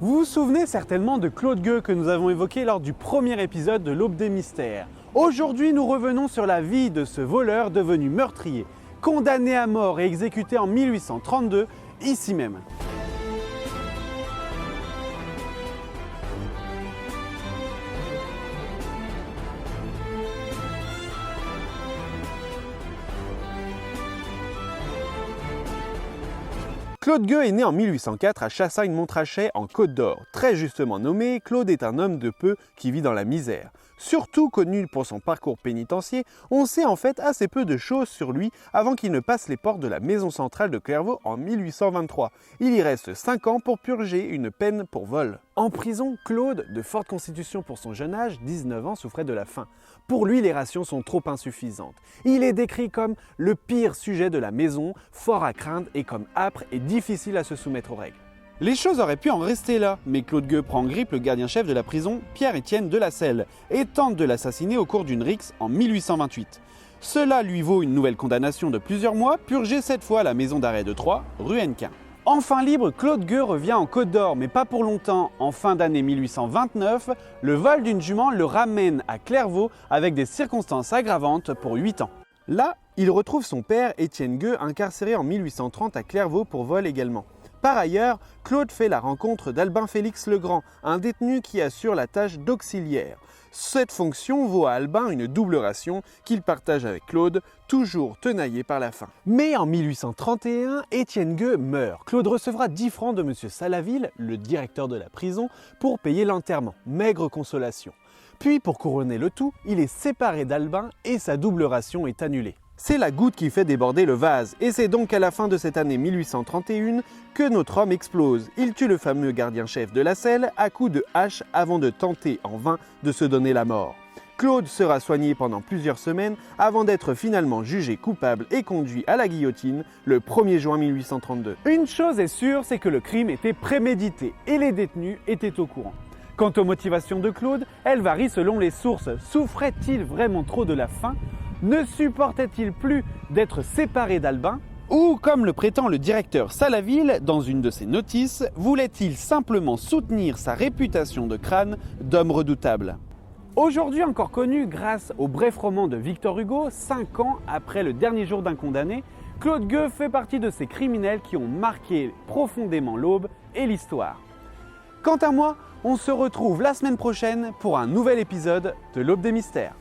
Vous vous souvenez certainement de Claude Gueux que nous avons évoqué lors du premier épisode de l'Aube des Mystères. Aujourd'hui, nous revenons sur la vie de ce voleur devenu meurtrier, condamné à mort et exécuté en 1832, ici même. Claude Gueux est né en 1804 à Chassagne-Montrachet en Côte d'Or. Très justement nommé, Claude est un homme de peu qui vit dans la misère. Surtout connu pour son parcours pénitentiaire, on sait en fait assez peu de choses sur lui avant qu'il ne passe les portes de la maison centrale de Clairvaux en 1823. Il y reste 5 ans pour purger une peine pour vol. En prison, Claude, de forte constitution pour son jeune âge, 19 ans, souffrait de la faim. Pour lui, les rations sont trop insuffisantes. Il est décrit comme le pire sujet de la maison, fort à craindre et comme âpre et difficile à se soumettre aux règles. Les choses auraient pu en rester là, mais Claude Gueux prend en grippe le gardien-chef de la prison, Pierre-Étienne de la Selle, et tente de l'assassiner au cours d'une rixe en 1828. Cela lui vaut une nouvelle condamnation de plusieurs mois, purgée cette fois à la maison d'arrêt de Troyes, rue Hennequin. Enfin libre, Claude Gueux revient en Côte d'Or, mais pas pour longtemps. En fin d'année 1829, le vol d'une jument le ramène à Clairvaux avec des circonstances aggravantes pour 8 ans. Là, il retrouve son père, Étienne Gueux, incarcéré en 1830 à Clairvaux pour vol également. Par ailleurs, Claude fait la rencontre d'Albin Félix Legrand, un détenu qui assure la tâche d'auxiliaire. Cette fonction vaut à Albin une double ration qu'il partage avec Claude, toujours tenaillé par la faim. Mais en 1831, Étienne Gueux meurt. Claude recevra 10 francs de M. Salaville, le directeur de la prison, pour payer l'enterrement. Maigre consolation. Puis, pour couronner le tout, il est séparé d'Albin et sa double ration est annulée. C'est la goutte qui fait déborder le vase, et c'est donc à la fin de cette année 1831 que notre homme explose. Il tue le fameux gardien-chef de la Selle à coups de hache avant de tenter en vain de se donner la mort. Claude sera soigné pendant plusieurs semaines avant d'être finalement jugé coupable et conduit à la guillotine le 1er juin 1832. Une chose est sûre, c'est que le crime était prémédité et les détenus étaient au courant. Quant aux motivations de Claude, elles varient selon les sources. Souffrait-il vraiment trop de la faim ? Ne supportait-il plus d'être séparé d'Albin ? Ou, comme le prétend le directeur Salaville dans une de ses notices, voulait-il simplement soutenir sa réputation de crâne d'homme redoutable ? Aujourd'hui encore connu grâce au bref roman de Victor Hugo, 5 ans après le dernier jour d'un condamné, Claude Gueux fait partie de ces criminels qui ont marqué profondément l'aube et l'histoire. Quant à moi, on se retrouve la semaine prochaine pour un nouvel épisode de l'Aube des Mystères.